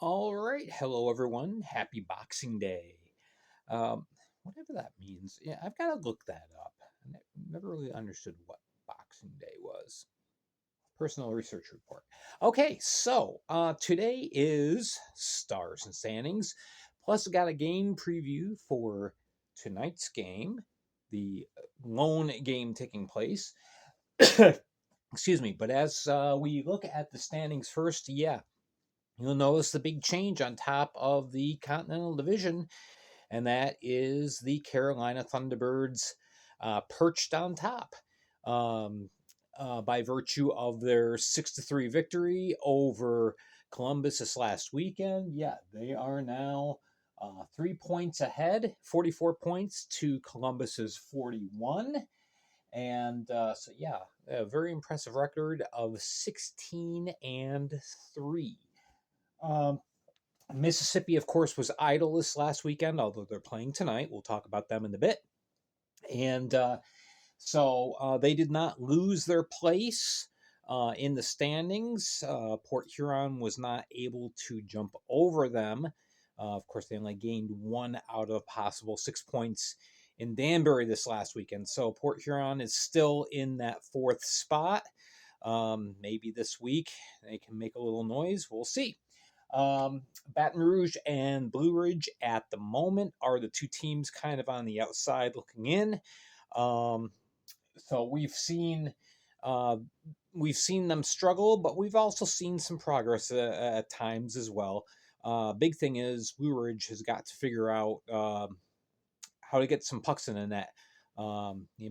All right. Hello, everyone. Happy Boxing Day. Um, Whatever that means. Yeah, I've got to look that up. I never really understood what Boxing Day was. Personal research report. Okay, so today is Stars and Standings. Plus, I got a game preview for tonight's game, the lone game taking place. Excuse me. But as we look at the standings first, yeah, you'll notice the big change on top of the Continental Division, and that is the Carolina Thunderbirds perched on top by virtue of their 6-3 victory over Columbus this last weekend. Yeah, they are now 3 points ahead, 44 points to Columbus's 41. And so, yeah, a very impressive record of 16-3. Um, Mississippi, of course, was idle this last weekend, although they're playing tonight. We'll talk about them in a bit. And so they did not lose their place in the standings. Port Huron was not able to jump over them. Of course, they only gained 1 out of possible 6 points in Danbury this last weekend. So Port Huron is still in that 4th spot. Maybe this week they can make a little noise. We'll see. Baton Rouge and Blue Ridge at the moment are the two teams kind of on the outside looking in. So we've seen them struggle, but we've also seen some progress at times as well. Big thing is Blue Ridge has got to figure out how to get some pucks in the net.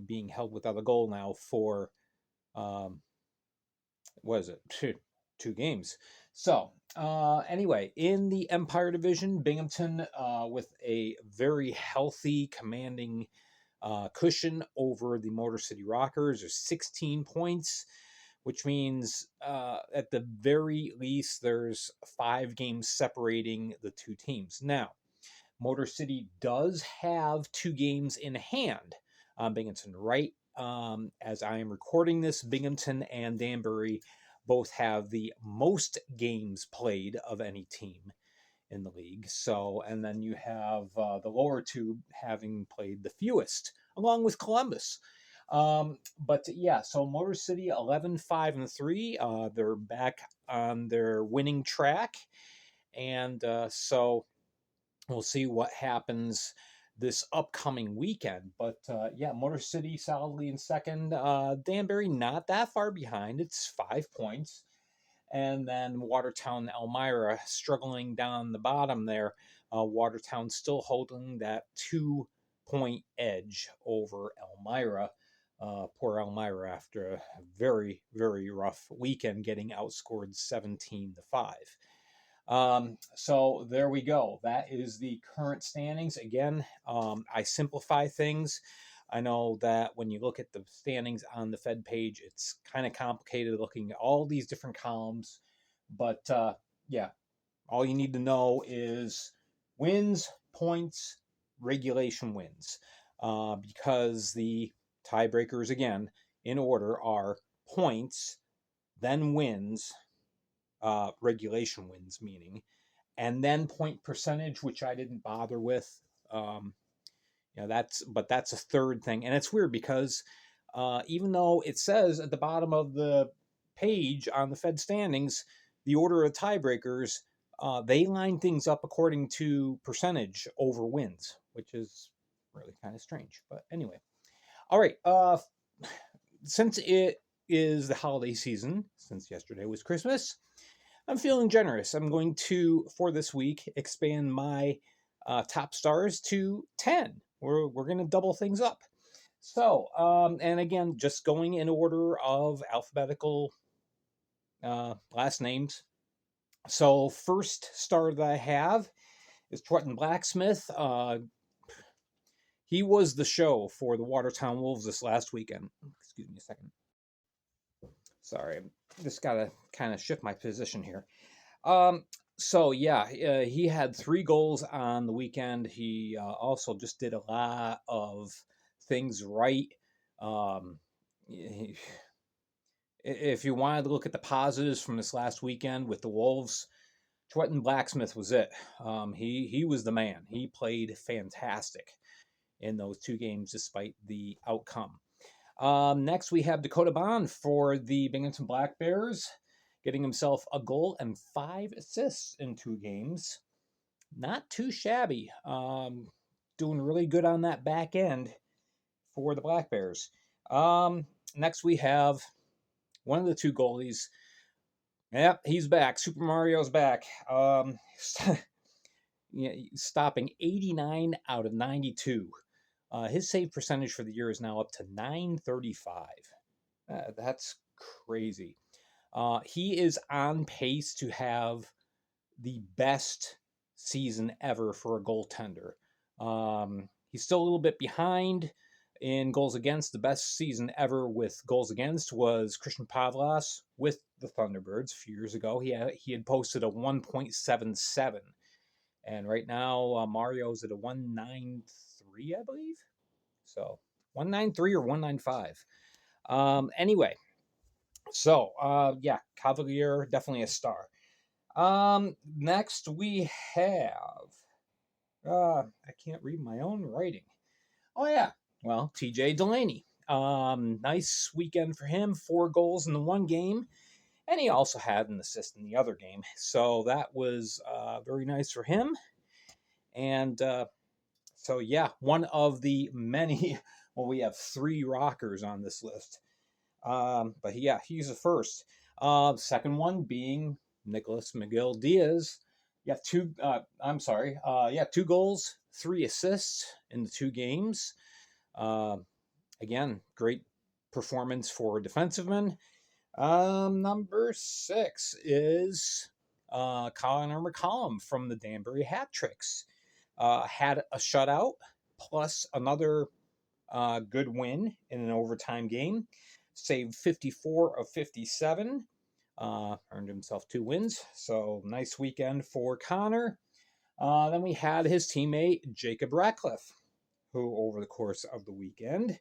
Being held without a goal now for what is it? Two games. So anyway, in the Empire Division, Binghamton with a very healthy, commanding cushion over the Motor City Rockers are 16 points, which means at the very least there's 5 games separating the two teams. Now, Motor City does have 2 games in hand on Binghamton, right? As I am recording this, Binghamton and Danbury both have the most games played of any team in the league. So, and then you have the lower two having played the fewest, along with Columbus. But yeah, so Motor City 11-5-3. They're back on their winning track, and so we'll see what happens this upcoming weekend. But yeah, Motor City solidly in second. Danbury not that far behind. It's 5 points. And then Watertown, Elmira struggling down the bottom there. Watertown still holding that 2-point edge over Elmira. Poor Elmira after a very, very rough weekend getting outscored 17-5. So there we go. That is the current standings. Again, I simplify things. I know that when you look at the standings on the Fed page, it's kind of complicated looking at all these different columns. But yeah, all you need to know is wins, points, regulation wins. Because the tiebreakers, again, in order are points, then wins, regulation wins, meaning, and then point percentage, which I didn't bother with. That's a third thing, and it's weird because even though it says at the bottom of the page on the Fed standings, the order of tiebreakers, they line things up according to percentage over wins, which is really kind of strange. But anyway, all right. Since it is the holiday season, since yesterday was Christmas, I'm feeling generous. I'm going to, for this week, expand my top stars to 10. We're going to double things up. So, and again, just going in order of alphabetical last names. So, first star that I have is Trenton Blacksmith. He was the show for the Watertown Wolves this last weekend. Excuse me a second. Sorry, I just got to kind of shift my position here. So yeah, he had 3 goals on the weekend. He also just did a lot of things right. If you wanted to look at the positives from this last weekend with the Wolves, Threaten Blacksmith was it. He was the man. He played fantastic in those 2 games despite the outcome. Next, we have Dakota Bond for the Binghamton Black Bears, getting himself a goal and 5 assists in 2 games. Not too shabby. Doing really good on that back end for the Black Bears. Next, we have one of the 2 goalies. Yep, he's back. Super Mario's back. Stopping 89 out of 92. His save percentage for the year is now up to .935. That's crazy. He is on pace to have the best season ever for a goaltender. He's still a little bit behind in goals against. The best season ever with goals against was Christian Pavlas with the Thunderbirds a few years ago. He had posted a 1.77. And right now, Mario's at a 193, I believe. So 193 or 195. Anyway, so yeah, Cavalier, definitely a star. Next we have, I can't read my own writing. Oh yeah, well, TJ Delaney. Nice weekend for him. 4 goals in the 1 game. And he also had an assist in the other game. So that was very nice for him. And so, yeah, one of the many, well, we have 3 rockers on this list. But yeah, he's the first. Second one being Nicholas Miguel Diaz. Yeah, 2 goals, 3 assists in the 2 games. Again, great performance for a defenseman. Number 6 is Connor McCollum from the Danbury Hat Tricks. Had a shutout plus another good win in an overtime game. Saved 54 of 57. Earned himself 2 wins. So nice weekend for Connor. Then we had his teammate Jacob Ratcliffe, who over the course of the weekend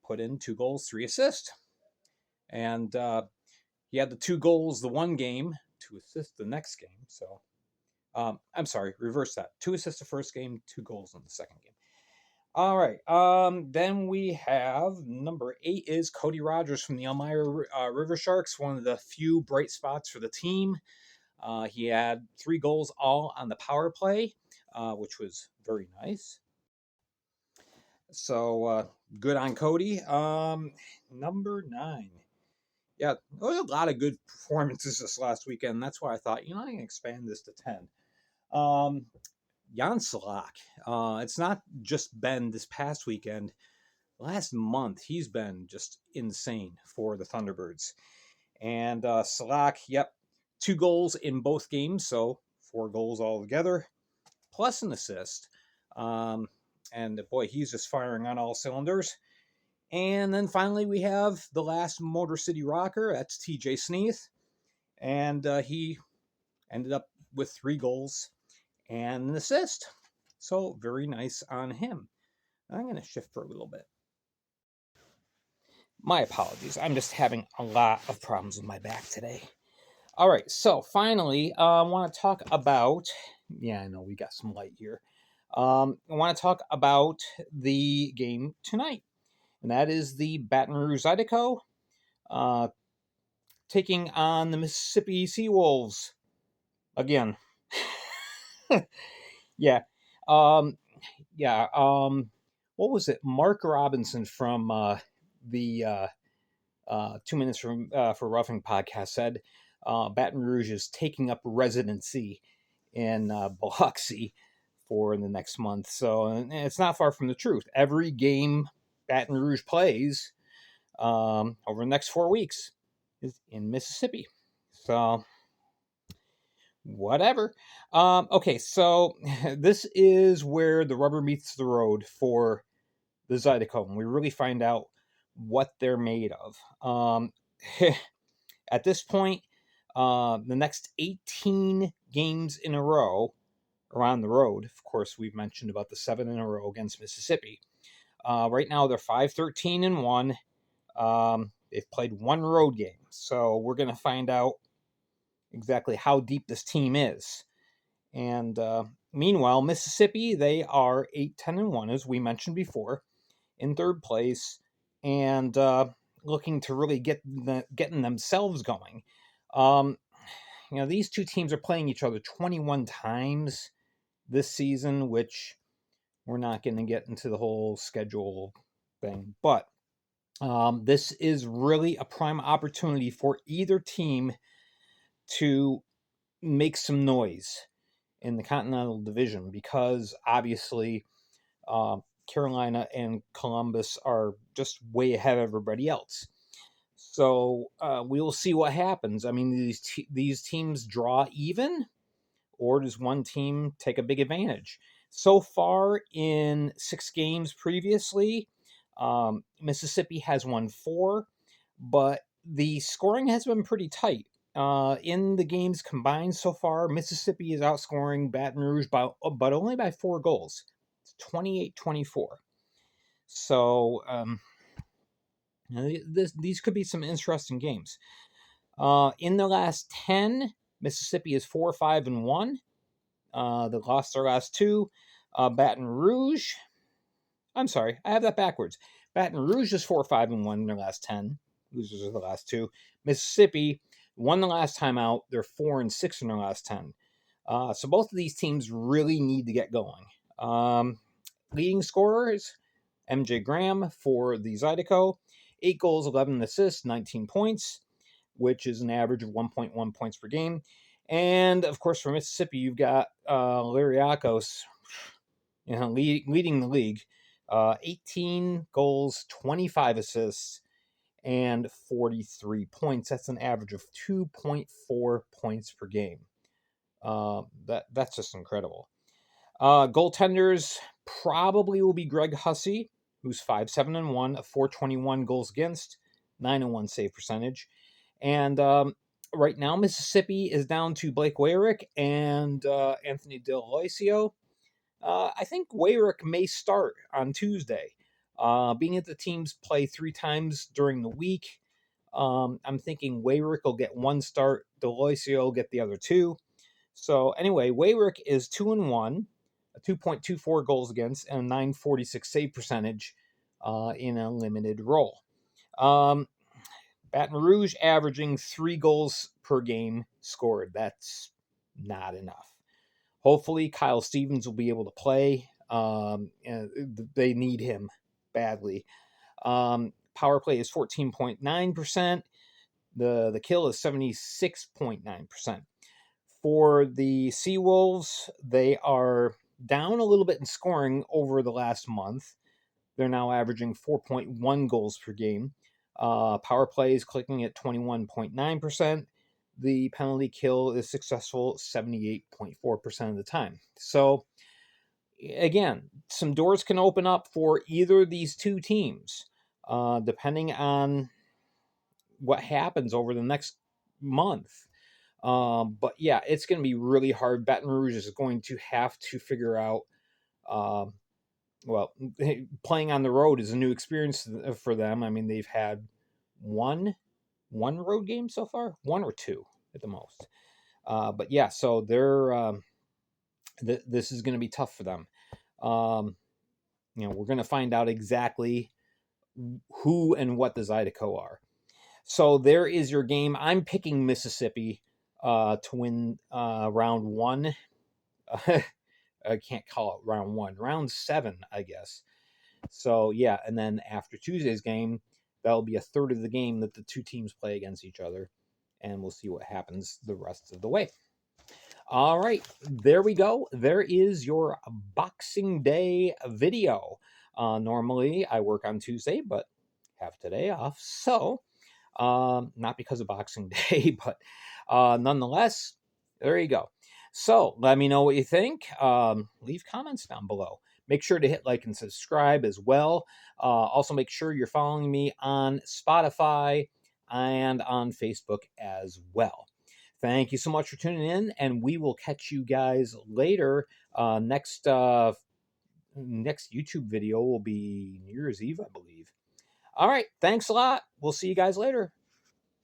put in 2 goals, 3 assists. And he had the 2 goals the 1 game, 2 assists the next game. So I'm sorry, reverse that. 2 assists the first game, 2 goals in the second game. All right. Then we have number 8 is Cody Rogers from the Elmira River Sharks, one of the few bright spots for the team. He had 3 goals all on the power play, which was very nice. So good on Cody. Number 9. Yeah, there was a lot of good performances this last weekend. That's why I thought, I can expand this to 10. Jan Salak. It's not just been this past weekend. Last month, he's been just insane for the Thunderbirds. And Salak, 2 goals in both games, so 4 goals altogether, plus an assist. And boy, he's just firing on all cylinders. And then finally, we have the last Motor City Rocker. That's TJ Sneath. And he ended up with 3 goals and an assist. So very nice on him. I'm going to shift for a little bit. My apologies. I'm just having a lot of problems with my back today. All right. So finally, I want to talk about, I know we got some light here. I want to talk about the game tonight. And that is the Baton Rouge Zydeco taking on the Mississippi Seawolves again. Yeah. What was it? Mark Robinson from the 2 Minutes for Roughing podcast said Baton Rouge is taking up residency in Biloxi for the next month. So and it's not far from the truth. Every game Baton Rouge plays over the next 4 weeks is in Mississippi. So whatever. Okay, so this is where the rubber meets the road for the Zydeco. We really find out what they're made of. At this point, the next 18 games in a row are on the road. Of course, we've mentioned about the 7 in a row against Mississippi. Right now, they're 5-13-1. They've played 1 road game. So we're going to find out exactly how deep this team is. And meanwhile, Mississippi, they are 8-10-1, as we mentioned before, in third place, and looking to really getting themselves going. These two teams are playing each other 21 times this season, which we're not going to get into the whole schedule thing. But this is really a prime opportunity for either team to make some noise in the Continental Division, because obviously Carolina and Columbus are just way ahead of everybody else. So we will see what happens. I mean, these teams draw even, or does one team take a big advantage? So far in 6 games previously, Mississippi has won 4, but the scoring has been pretty tight. In the games combined so far, Mississippi is outscoring Baton Rouge but only by 4 goals. It's 28-24. So these could be some interesting games. In the last 10, Mississippi is 4-5-1. They lost their last 2. Baton Rouge. I'm sorry, I have that backwards. Baton Rouge is 4-5-1 in their last 10. Losers are the last 2. Mississippi won the last time out. They're 4-6 in their last 10. So both of these teams really need to get going. Leading scorers, MJ Graham for the Zydeco. 8 goals, 11 assists, 19 points, which is an average of 1.1 points per game. And, of course, for Mississippi, you've got Liriakos leading the league. 18 goals, 25 assists, and 43 points. That's an average of 2.4 points per game. That's just incredible. Goaltenders probably will be Greg Hussey, who's 5-7-1, a 421 goals against, 901 save percentage. And right now, Mississippi is down to Blake Wayrick and Anthony D'Aloisio. I think Wayrick may start on Tuesday. Being that the teams play 3 times during the week, I'm thinking Wayrick will get 1 start, D'Aloisio will get the other 2. So anyway, Wayrick is 2-1, a 2.24 goals against, and a 946 save percentage in a limited role. Baton Rouge averaging 3 goals per game scored. That's not enough. Hopefully, Kyle Stevens will be able to play. They need him badly. Power play is 14.9%. The kill is 76.9%. For the Seawolves, they are down a little bit in scoring over the last month. They're now averaging 4.1 goals per game. Power play is clicking at 21.9%. The penalty kill is successful 78.4% of the time. So, again, some doors can open up for either of these two teams, depending on what happens over the next month. But yeah, it's going to be really hard. Baton Rouge is going to have to figure out, playing on the road is a new experience for them. I mean, they've had one road game so far, 1 or 2 at the most. But yeah, so they're this is going to be tough for them. We're going to find out exactly who and what the Zydeco are. So there is your game. I'm picking Mississippi to win round 1. I can't call it round 1. Round 7, I guess. So yeah, and then after Tuesday's game, that'll be a third of the game that the two teams play against each other, and we'll see what happens the rest of the way. All right, there we go. There is your Boxing Day video. Normally, I work on Tuesday, but have today off. So, not because of Boxing Day, but nonetheless, there you go. So, let me know what you think. Leave comments down below. Make sure to hit like and subscribe as well. Also, make sure you're following me on Spotify and on Facebook as well. Thank you so much for tuning in, and we will catch you guys later. Next YouTube video will be New Year's Eve, I believe. All right, thanks a lot. We'll see you guys later.